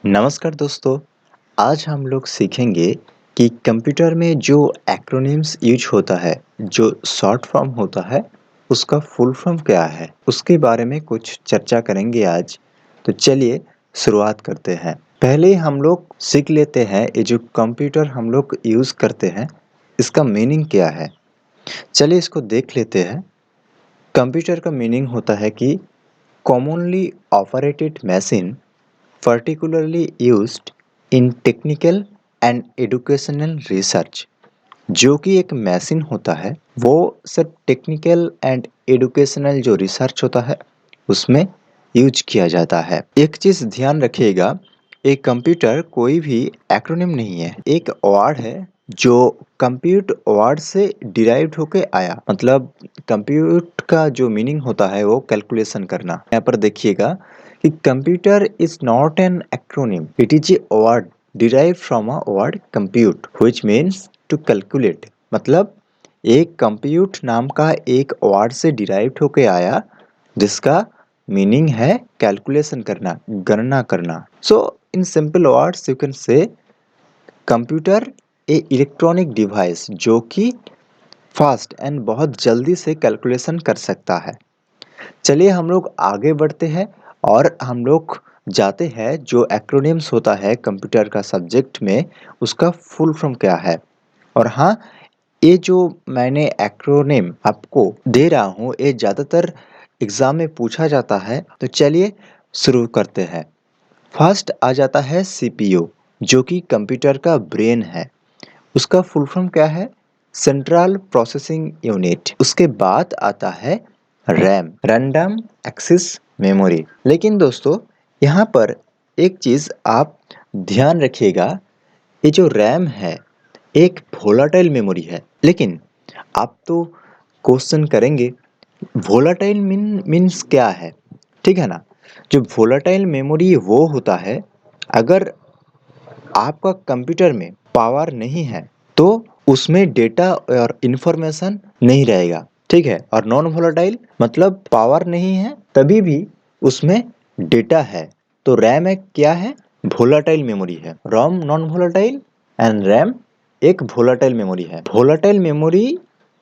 नमस्कार दोस्तों, आज हम लोग सीखेंगे कि कंप्यूटर में जो एक्रोनिम्स यूज होता है, जो शॉर्ट फॉर्म होता है, उसका फुल फॉर्म क्या है, उसके बारे में कुछ चर्चा करेंगे आज। तो चलिए शुरुआत करते हैं। पहले हम लोग सीख लेते हैं ये जो कंप्यूटर हम लोग यूज़ करते हैं, इसका मीनिंग क्या है। चलिए इसको देख लेते हैं। कंप्यूटर का मीनिंग होता है कि commonly operated machine particularly used in technical and educational research। जो कि एक मशीन होता है वो सिर्फ टेक्निकल एंड एजुकेशनल जो रिसर्च होता है उसमें यूज किया जाता है। एक चीज़ ध्यान रखिएगा, एक कंप्यूटर कोई भी एक्रोनिम नहीं है, एक वर्ड है जो कंप्यूट वर्ड से डिराइव्ड होके आया। मतलब कंप्यूट का जो मीनिंग होता है वो कैलकुलेशन करना। यहाँ पर देखिएगा कि computer is not an acronym, it is a word derived from a word compute which means to calculate। मतलब एक कंप्यूट नाम का एक वर्ड से डिराइव्ड होके आया जिसका मीनिंग है कैलकुलेशन करना, गणना करना। So in simple words you can say computer a electronic device जो कि फास्ट एंड बहुत जल्दी से कैलकुलेशन कर सकता है। चलिए हम लोग आगे बढ़ते हैं और हम लोग जाते हैं जो एक्रोनिम्स होता है कंप्यूटर का सब्जेक्ट में, उसका फुल फॉर्म क्या है। और हाँ, ये जो मैंने एक्रोनिम आपको दे रहा हूँ ये ज़्यादातर एग्ज़ाम में पूछा जाता है। तो चलिए शुरू करते हैं। फर्स्ट आ जाता है सीपीयू, जो कि कंप्यूटर का ब्रेन है। उसका फुल फॉर्म क्या है? Central processing unit. उसके बाद आता है रैम, रैंडम एक्सेस मेमोरी। लेकिन दोस्तों यहाँ पर एक चीज़ आप ध्यान रखिएगा, ये जो रैम है एक वोलाटाइल मेमोरी है। लेकिन आप तो क्वेश्चन करेंगे वोलाटाइल मीन्स क्या है, ठीक है ना। जो वोलाटाइल मेमोरी वो होता है, अगर आपका कंप्यूटर में पावर नहीं है तो उसमें डेटा और इंफॉर्मेशन नहीं रहेगा, ठीक है। और नॉन वोलेटाइल मतलब पावर नहीं है तभी भी उसमें डेटा है। तो रैम एक क्या है? वोलेटाइल मेमोरी है। ROM non volatile and RAM एक वोलेटाइल मेमोरी है। वोलेटाइल मेमोरी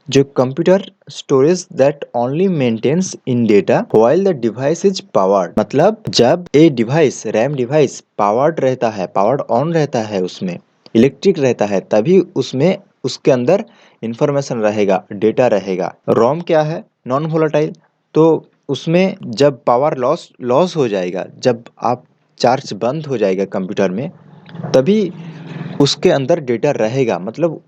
जो computer storage that only maintains in data while the device is powered. मतलब जब ये डिवाइस रैम डिवाइस पावर्ड रहता है, पावर्ड ऑन रहता है, उसमें इलेक्ट्रिक रहता है, तभी उसमें उसके अंदर इंफॉर्मेशन रहेगा, डेटा रहेगा। रोम क्या है? Non volatile. तो उसमें जब पावर लॉस हो जाएगा, जब आप चार्ज बंद हो जाएगा कंप्यूटर में, तभी उसके अंदर डेटा रहेगा, मतलब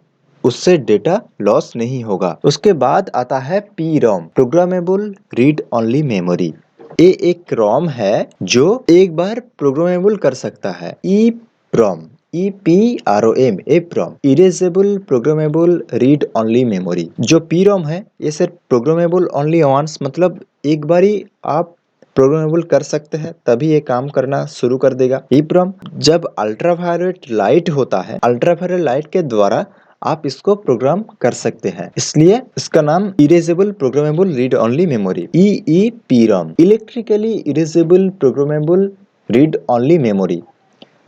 उससे डेटा लॉस नहीं होगा। उसके बाद आता है P ROM, programmable read only memory. ये एक रोम है जो एक बार प्रोग्रामेबल कर सकता है। ई प्रोम, EPROM, EPROM, erasable programmable read only memory. जो पी रोम है ये सिर्फ प्रोग्रामेबल ओनली वंस, मतलब एक बार ही आप प्रोग्रामेबल कर सकते हैं तभी ये काम करना शुरू कर देगा। EPROM जब अल्ट्रावायलेट लाइट होता है, अल्ट्रावायलेट लाइट के द्वारा आप इसको प्रोग्राम कर सकते हैं, इसलिए इसका नाम erasable programmable read only memory, EEPROM, electrically erasable programmable read only memory.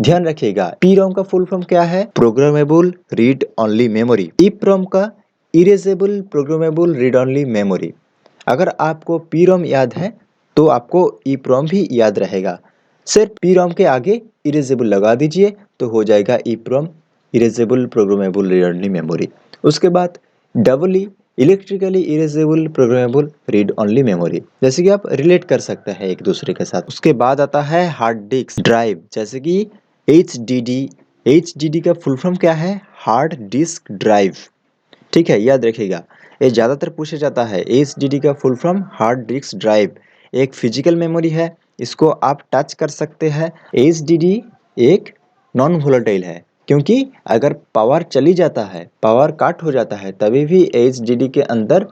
ध्यान रखिएगा, पीरोम का फुल फॉर्म क्या है? Programmable read only memory. EPROM का erasable programmable read only memory. अगर आपको पीरोम याद है तो आपको ईप्रोम भी याद रहेगा। सिर्फ पीरोम के आगे इरेजेबल लगा दीजिए तो हो जाएगा EPROM, erasable programmable read only memory. उसके बाद double E, electrically erasable programmable read only memory. जैसे कि आप रिलेट कर सकते हैं एक दूसरे के साथ। उसके बाद आता है हार्ड डिस्क ड्राइव, जैसे कि HDD। HDD का फुल फॉर्म क्या है? हार्ड डिस्क ड्राइव, ठीक है, याद रखिएगा। ये ज़्यादातर पूछा जाता है। HDD का full form hard disk drive एक फिजिकल मेमोरी है, इसको आप टच कर सकते हैं। HDD एक नॉन वोलेटाइल है, क्योंकि अगर पावर चली जाता है, पावर कट हो जाता है, तभी भी HDD के अंदर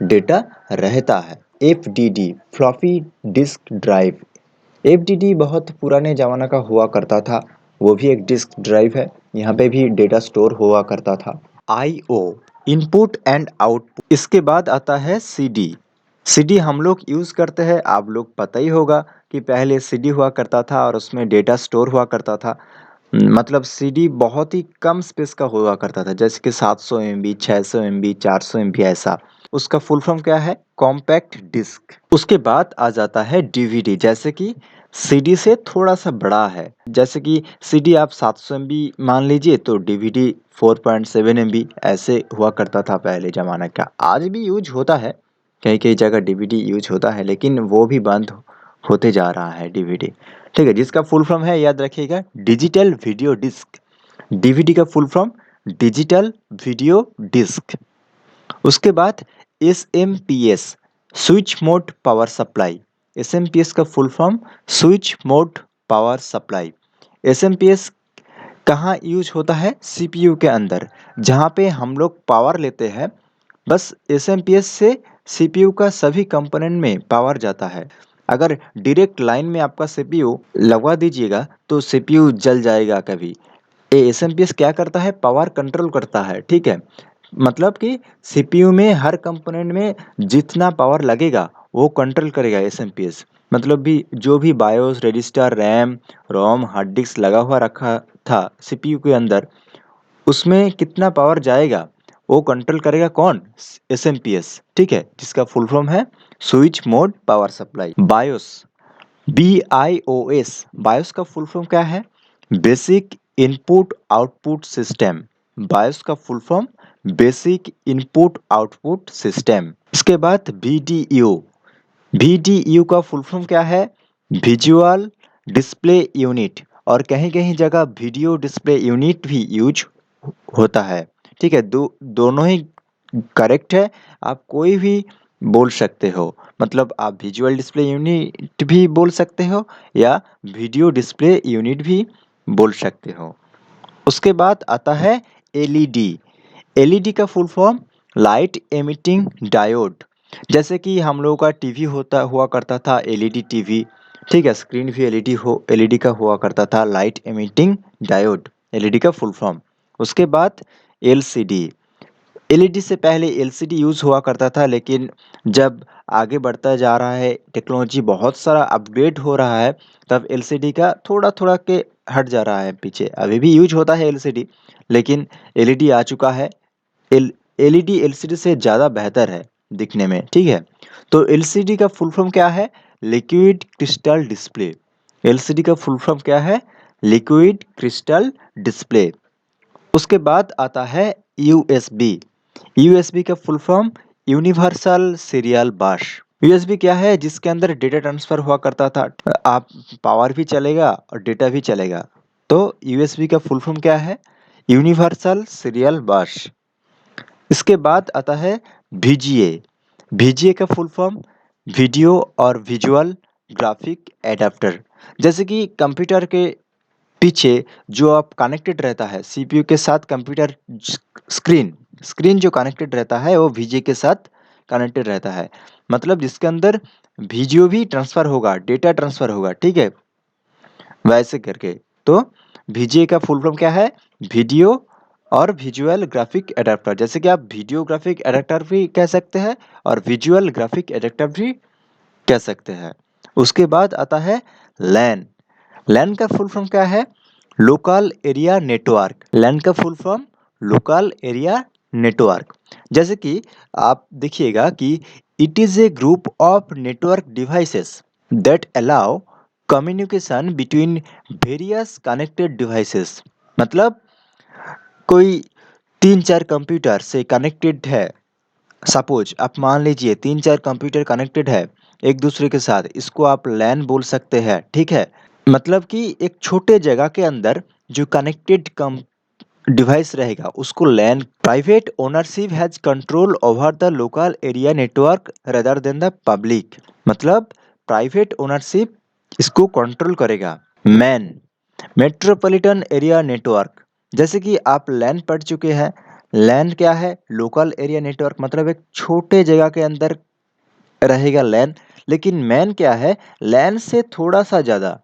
डेटा रहता है। FDD floppy disk drive, FDD बहुत पुराने ज़माना का हुआ करता था, वो भी एक डिस्क ड्राइव है, यहाँ पे भी डेटा स्टोर हुआ करता था। IO input and output. इसके बाद आता है CD, सीडी हम लोग यूज़ करते हैं, आप लोग पता ही होगा कि पहले सीडी हुआ करता था और उसमें डेटा स्टोर हुआ करता था। मतलब सीडी बहुत ही कम स्पेस का हुआ करता था, जैसे कि 700 एमबी, 600 एमबी, 400 एमबी ऐसा। उसका फुल फॉर्म क्या है? Compact disc. उसके बाद आ जाता है डीवीडी, जैसे कि सीडी से थोड़ा-सा बड़ा है। जैसे कि सीडी आप 700 एमबी मान लीजिए, तो डीवीडी 4.7 एमबी ऐसे हुआ करता था पहले ज़माने का। आज भी यूज़ होता है, कई-कई जगह डीवीडी यूज़ होता है, लेकिन वो भी बंद होते जा रहा है डीवीडी। ठीक है, जिसका फुल फॉर्म है, याद रखिएगा, डिजिटल वीडियो डिस्क। डीवीडी का full form digital video disc. उसके बाद SMPS, switch mode power supply. SMPS का full form switch mode power supply. SMPS कहाँ यूज होता है? सीपीयू के अंदर, जहाँ पे हम लोग पावर लेते हैं। बस एसएमपीएस से सीपीयू का सभी कंपोनेंट में पावर जाता है। अगर डायरेक्ट लाइन में आपका सीपीयू लगवा दीजिएगा तो सीपीयू जल जाएगा कभी। ये एसएमपीएस क्या करता है? पावर कंट्रोल करता है, ठीक है? मतलब कि सीपीयू में हर कंपोनेंट में जितना पावर लगेगा वो कंट्रोल करेगा एसएमपीएस। मतलब भी जो भी बायोस, रजिस्टर, रैम, रोम, हार्ड डिस्क लगा हुआ रखा था सीपीयू के अंदर, उसमें कितना पावर जाएगा वो कंट्रोल करेगा कौन? एसएमपीएस, ठीक है? जिसका फुल फॉर्म है switch mode power supply. BIOS, BIOS, BIOS का फुल फॉर्म क्या है? Basic input output system. BIOS का full form basic input output system. इसके बाद VDU, VDU का फुल फॉर्म क्या है? विजुअल डिस्प्ले यूनिट, और कहीं-कहीं जगह वीडियो डिस्प्ले यूनिट भी यूज होता है। ठीक है, दोनों ही करेक्ट है, आप कोई भी बोल सकते हो। मतलब आप विजुअल डिस्प्ले यूनिट भी बोल सकते हो या वीडियो डिस्प्ले यूनिट भी बोल सकते हो। उसके बाद आता है एलईडी। एलईडी का full form light emitting diode. जैसे कि हम लोगों का टीवी होता हुआ करता था एलईडी टीवी, ठीक है? स्क्रीन भी एलईडी का हुआ करता था, लाइट एमिटिंग डायोड, एलईडी का फुल फॉर्म। उसके बाद एलसीडी। एलईडी से पहले एलसीडी यूज़ हुआ करता था, लेकिन जब आगे बढ़ता जा रहा है, टेक्नोलॉजी बहुत सारा अपग्रेड हो रहा है, तब एलसीडी का थोड़ा-थोड़ा के हट जा रहा है पीछे। अभी भी यूज़ होता है एलसीडी, लेकिन एलईडी आ चुका है। एल एलईडी एलसीडी से ज़्यादा बेहतर है दिखने में, ठीक है? तो एलसीडी का फुल फॉर्म क्या है? Liquid crystal display. एलसीडी का फुल फॉर्म क्या है? Liquid crystal display. उसके बाद आता है यूएसबी। यूएसबी का फुल फॉर्म यूनिवर्सल सीरियल बस। यूएसबी क्या है? जिसके अंदर डेटा ट्रांसफर हुआ करता था। आप पावर भी चलेगा और डेटा भी चलेगा। तो यूएसबी का फुल फॉर्म क्या है? यूनिवर्सल सीरियल बस। इसके बाद आता है वीजीए। वीजीए का फुल फॉर्म वीडियो और विजुअल ग्राफिक एडाप्टर। जैसे कि कंप्यूटर के पीछे जो आप कनेक्टेड रहता है सीपीयू के साथ, कंप्यूटर स्क्रीन स्क्रीन जो कनेक्टेड रहता है वो वीजीए के साथ कनेक्टेड रहता है। मतलब जिसके अंदर वीडियो भी ट्रांसफर होगा, डेटा ट्रांसफर होगा, ठीक है? वैसे करके। तो वीजीए का फुल फॉर्म क्या है? वीडियो और विजुअल ग्राफिक एडाप्टर। जैसे कि आप वीडियो ग्राफिक एडाप्टर भी कह सकते हैं और विजुअल ग्राफिक एडाप्टर भी कह सकते हैं। उसके बाद आता है लैन। लैन का फुल फॉर्म क्या है? Local area network. लैन का full form local area network. जैसे कि आप देखिएगा कि it is a group of network devices that allow communication between various connected devices. मतलब कोई 3-4 कंप्यूटर से कनेक्टेड है, सपोज आप मान लीजिए 3-4 कंप्यूटर कनेक्टेड है एक दूसरे के साथ, इसको आप लैन बोल सकते हैं, ठीक है? मतलब कि एक छोटे जगह के अंदर जो कनेक्टेड कम डिवाइस रहेगा उसको LAN. Private ownership has control over the local area network rather than the public. मतलब प्राइवेट ओनरशिप इसको कंट्रोल करेगा। MAN, metropolitan area network. जैसे कि आप लैन पढ़ चुके हैं। लैन क्या है? लोकल एरिया नेटवर्क, मतलब एक छोटे जगह के अंदर रहेगा लैन। लेकिन मैन क्या है? लैन से थोड़ा सा ज़्यादा,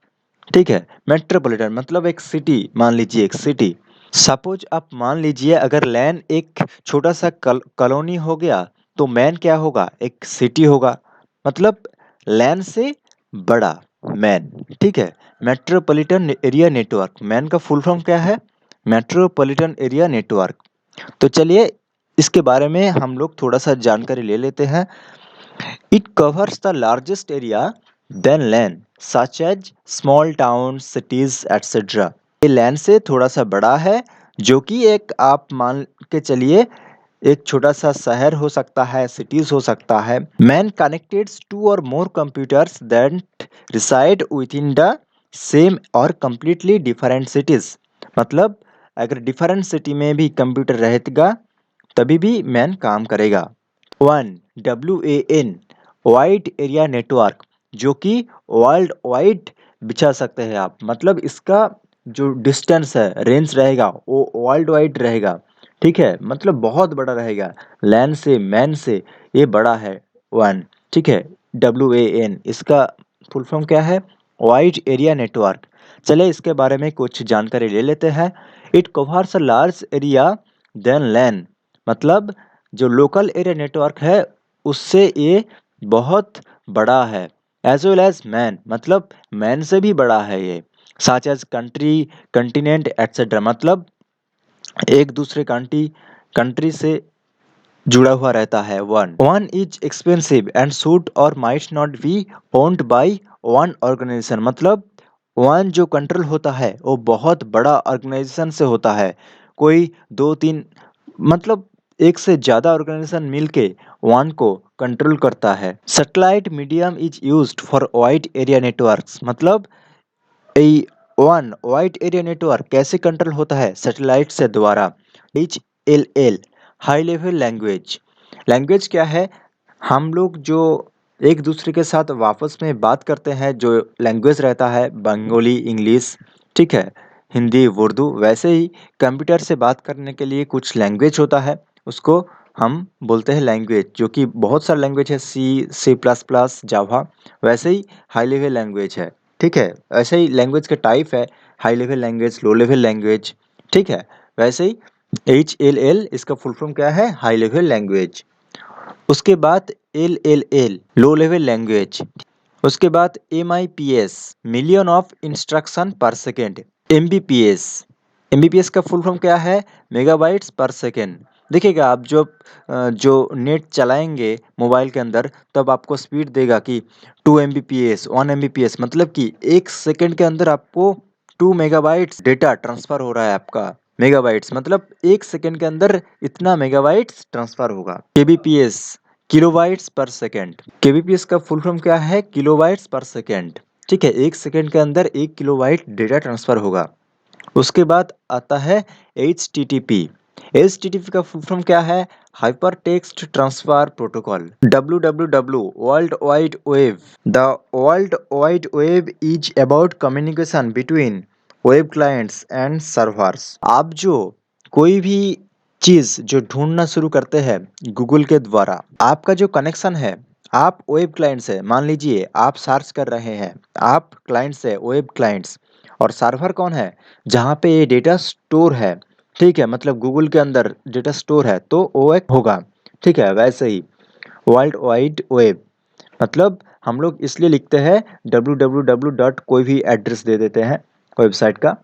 ठीक है? मेट्रोपॉलिटन मतलब एक सिटी, मान लीजिए एक सिटी। सपोज आप मान लीजिए अगर लैन एक छोटा सा कॉलोनी हो गया, तो मैन क्या होगा? एक सिटी होगा। मतलब लैन से बड़ा, मैन, ठीक है। मेट्रोपॉलिटन एरिया नेटवर्क, मैन का फुल फॉर्म क्या है? Metropolitan area network. तो चलिए इसके बारे में हम लोग थोड़ा सा जानकारी ले लेते हैं। It covers the largest area than LAN such as small town, cities etcetera. ये लैन से थोड़ा सा बड़ा है, जो कि एक आप मान के चलिए एक छोटा सा शहर हो सकता है, सिटीज हो सकता है। Man connected two or more computers that reside within the same or completely different cities. मतलब अगर डिफरेंट सिटी में भी कंप्यूटर रहेगा तभी भी मैन काम करेगा। One, WAN, wide area network, जो कि वर्ल्ड वाइड बिछा सकते हैं आप। मतलब इसका जो डिस्टेंस है, रेंज रहेगा वो वर्ल्ड वाइड रहेगा, ठीक है। मतलब बहुत बड़ा रहेगा, लैन से, मैन से ये बड़ा है वन, ठीक है। WAN इसका फुल फॉर्म क्या है? Wide area network. चलिए इसके बारे में कुछ जानकारी ले लेते हैं। It covers a large area than LAN, मतलब जो लोकल एरिया नेटवर्क है उससे ये बहुत बड़ा है। एज वेल एज मैन, मतलब मैन से भी बड़ा है ये। Such as country, continent etcetera, मतलब एक दूसरे कंट्री से जुड़ा हुआ रहता है। One is expensive and should or might not be owned by one organization, मतलब वन जो कंट्रोल होता है वो बहुत बड़ा ऑर्गेनाइजेशन से होता है। कोई दो तीन, मतलब एक से ज्यादा ऑर्गेनाइजेशन मिलके वन को कंट्रोल करता है। Satellite medium is used for wide area networks, मतलब ये वन वाइड एरिया नेटवर्क कैसे कंट्रोल होता है? सैटेलाइट से द्वारा। HLL, high level language. Language क्या है? हम लोग जो एक दूसरे के साथ वापस में बात करते हैं, जो लैंग्वेज रहता है बंगाली, इंग्लिश, ठीक है, हिंदी, उर्दू, वैसे ही कंप्यूटर से बात करने के लिए कुछ लैंग्वेज होता है, उसको हम बोलते हैं लैंग्वेज। जो कि बहुत सारा लैंग्वेज है, C++, जावा, वैसे ही हाई लेवल लैंग्वेज है, ठीक है। ऐसे ही लैंग्वेज के टाइप है, high level language, low level language, ठीक है। वैसे ही HLL इसका फुल फॉर्म क्या है? High level language. उसके बाद LLL, लो लेवल लैंग्वेज। उसके बाद MIPS, मिलियन ऑफ इंस्ट्रक्शन पर सेकेंड। MBPS, MBPS का फुल फॉर्म क्या है? मेगाबाइट्स पर सेकेंड। देखिएगा आप जो नेट चलाएंगे मोबाइल के अंदर, तब आपको स्पीड देगा कि 2 MBPS, 1 MBPS, मतलब कि एक सेकेंड के अंदर आपको 2 मेगाबाइट्स डेटा ट्रांसफर हो रहा है आपका। मेगाबाइट्स मतलब एक सेकेंड के अंदर इतना मेगाबाइट्स ट्रांसफर होगा। KBPS, किलोबाइट्स पर सेकेंड। KBPS का फुल फॉर्म क्या है? किलोबाइट्स पर सेकेंड, ठीक है। एक सेकेंड के अंदर 1 किलोबाइट डेटा ट्रांसफर होगा। उसके बाद आता है HTTP। HTTP का फुल फॉर्म क्या है? Hyper text transfer protocol. WWW, world wide web. The world wide web is about communication between web clients and servers. आप जो कोई भी चीज जो ढूंढना शुरू करते हैं गूगल के द्वारा, आपका जो कनेक्शन है, आप वेब क्लाइंट से, मान लीजिए आप सर्च कर रहे हैं, आप क्लाइंट से, वेब क्लाइंट्स, और सर्वर कौन है? जहाँ पे ये डेटा स्टोर है, ठीक है, मतलब गूगल के अंदर डेटा स्टोर है तो वो एक होगा, ठीक है। वैसे ही वर्ल्ड वाइड वेब, मतलब हम लोग इसलिए लिखते हैं www डॉट, कोई भी एड्रेस दे देते हैं वेबसाइट का।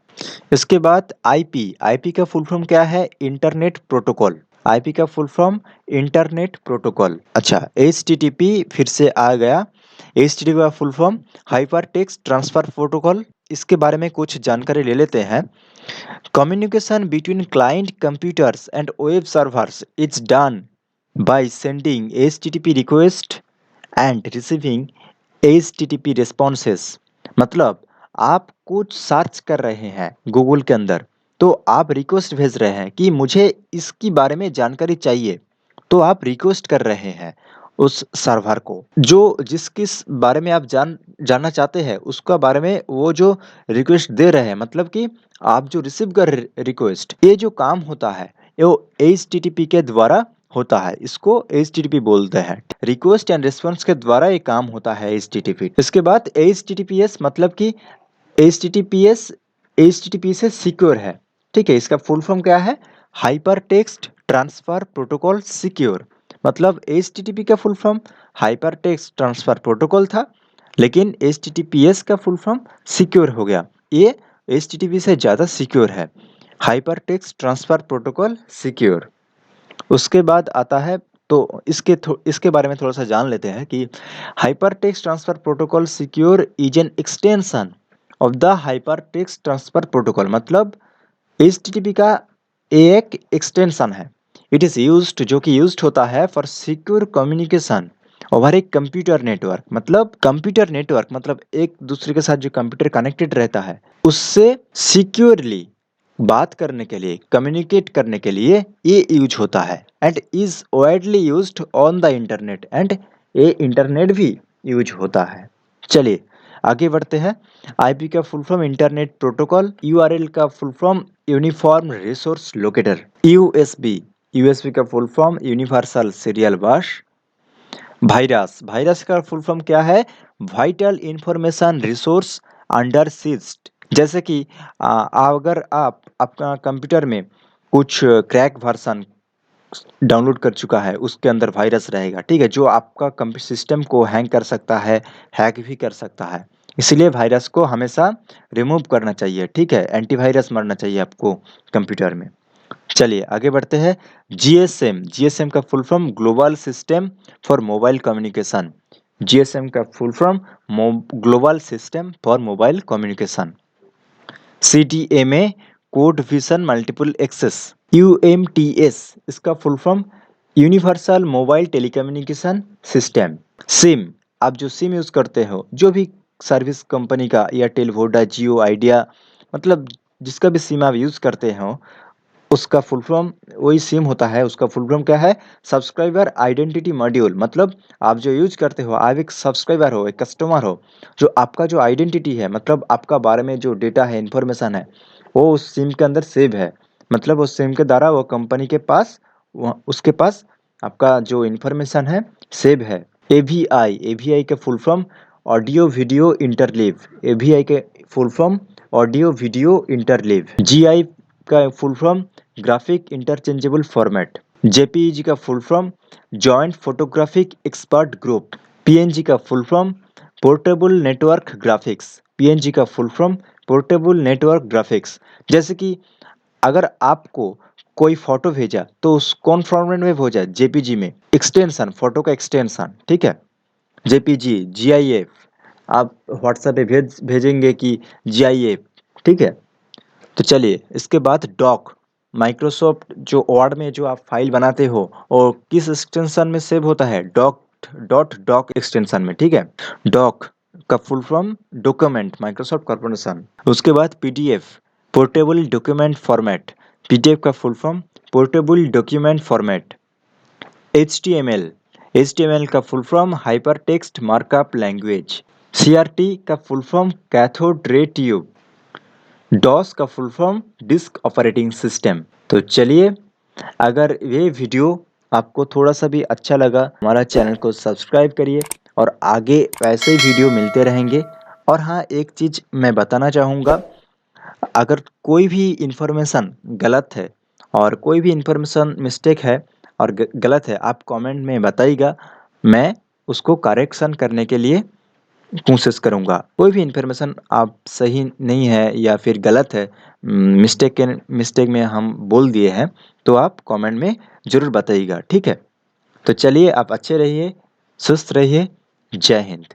इसके बाद आईपी का फुल फॉर्म क्या है? Internet protocol. आईपी का फुल फॉर्म इंटरनेट प्रोटोकॉल। अच्छा, HTTP फिर से आ गया। HTTP का full form hyper text transfer protocol. इसके बारे में कुछ जानकारी ले लेते हैं। Communication between client computers and web servers is done by sending HTTP request and receiving HTTP responses। मतलब आप कुछ सर्च कर रहे हैं गूगल के अंदर, तो आप रिक्वेस्ट भेज रहे हैं कि मुझे इसकी बारे में जानकारी चाहिए, तो आप रिक्वेस्ट कर रहे हैं उस सर्वर को, जो जिस किस बारे में आप जानना चाहते हैं उसका बारे में वो जो रिक्वेस्ट दे रहे हैं, मतलब कि आप जो रिसीव कर रिक्वेस्ट, ये जो काम होता है वो HTTP के द्वारा होता है। इसको HTTP बोलते हैं। रिक्वेस्ट एंड रिस्पॉन्स के द्वारा ये काम होता है HTTP। इसके बाद HTTPS, मतलब कि HTTP से सिक्योर है, ठीक है। इसका फुल फॉर्म क्या है? Hyper text transfer protocol secure. मतलब HTTP का full form hyper text transfer protocol था, लेकिन HTTPS का फुल फॉर्म सिक्योर हो गया। ये HTTP से ज़्यादा सिक्योर है, hyper text transfer protocol secure. उसके बाद आता है, तो इसके बारे में थोड़ा सा जान लेते हैं कि hyper text transfer protocol secure is an extension of the hyper text transfer protocol. मतलब HTTP का एक एक्सटेंशन है। इट इज यूज्ड, जो कि यूज्ड होता है for secure communication over a computer network. मतलब कंप्यूटर नेटवर्क मतलब एक दूसरे के साथ जो कंप्यूटर कनेक्टेड रहता है उससे सिक्योरली बात करने के लिए, कम्युनिकेट करने के लिए ये यूज होता है and is widely used on the internet. And ये इंटरनेट भी यूज होता है। चलिए आगे बढ़ते हैं। आईपी का full form internet protocol, URL का full form uniform resource locator, USB का full form universal serial bus, virus का फुल फॉर्म क्या है? Vital information resource under seized. जैसे कि अगर आप अपना कंप्यूटर में कुछ क्रैक वर्जन डाउनलोड कर चुका है, उसके अंदर वायरस रहेगा, ठीक है, जो आपका कंप्यूटर सिस्टम को हैंग कर सकता है, हैक भी कर सकता है। इसलिए वायरस को हमेशा रिमूव करना चाहिए, ठीक है, एंटीवायरस मारना चाहिए आपको कंप्यूटर में। चलिए आगे बढ़ते हैं। जीएसएम का full form global system for mobile communication. GSM का full form global system for mobile communication. CDMA code vision multiple access. UMTS इसका full form universal mobile telecommunication system. SIM, आप जो सिम यूज़ करते हो, जो भी service company का, Airtel, Voda, Jio, Idea, मतलब जिसका भी सिम आप यूज़ करते हो उसका फुल फॉर्म वही सिम होता है। उसका फुल फॉर्म क्या है? Subscriber identity module. मतलब आप जो यूज करते हो, आप एक सब्सक्राइबर हो, एक कस्टमर हो, जो आपका जो आइडेंटिटी है, मतलब आपका बारे में जो डेटा है, इंफॉर्मेशन है, वो उस सिम के अंदर सेव है। मतलब उस सिम के द्वारा वो कंपनी के पास, उसके पास आपका जो इंफॉर्मेशन है सेव है। एवीआई का full form audio video interleave. AVI के full form audio video interleave. GI का full form graphic interchangeable format. JPEG का full form joint photographic expert group. PNG का full form portable network graphics. PNG का full form portable network graphics. जैसे कि अगर आपको कोई फोटो भेजा तो उस कौन फॉर्मेट में भेजा? जेपीजी में, एक्सटेंशन, फोटो का एक्सटेंशन, ठीक है, जेपीजी, जीआईएफ। आप व्हाट्सएप पे भेजेंगे कि जीआईएफ, ठीक है। तो चलिए इसके बाद डॉक, माइक्रोसॉफ्ट जो वर्ड में जो आप फाइल बनाते हो और किस एक्सटेंशन में सेव होता है? डॉक एक्सटेंशन में, ठीक है। डॉक का full form document Microsoft corporation. उसके बाद PDF, portable document format. PDF का full form portable document format. HTML, HTML का full form hyper text markup language. CRT का full form cathode ray tube. DOS का full form disk operating system. तो चलिए, अगर ये वीडियो आपको थोड़ा सा भी अच्छा लगा, हमारा चैनल को सब्सक्राइब करिए और आगे वैसे ही वीडियो मिलते रहेंगे। और हाँ, एक चीज़ मैं बताना चाहूँगा, अगर कोई भी इन्फॉर्मेशन गलत है और कोई भी इन्फॉर्मेशन मिस्टेक है और गलत है, आप कमेंट में बताइएगा, मैं उसको करेक्शन करने के लिए कोशिश करूँगा। कोई भी इन्फॉर्मेशन आप सही नहीं है या फिर गलत है, मिस्टेक में हम बोल दिए हैं, तो आप कमेंट में ज़रूर बताइएगा, ठीक है। तो चलिए, आप अच्छे रहिए, स्वस्थ रहिए। जय हिंद।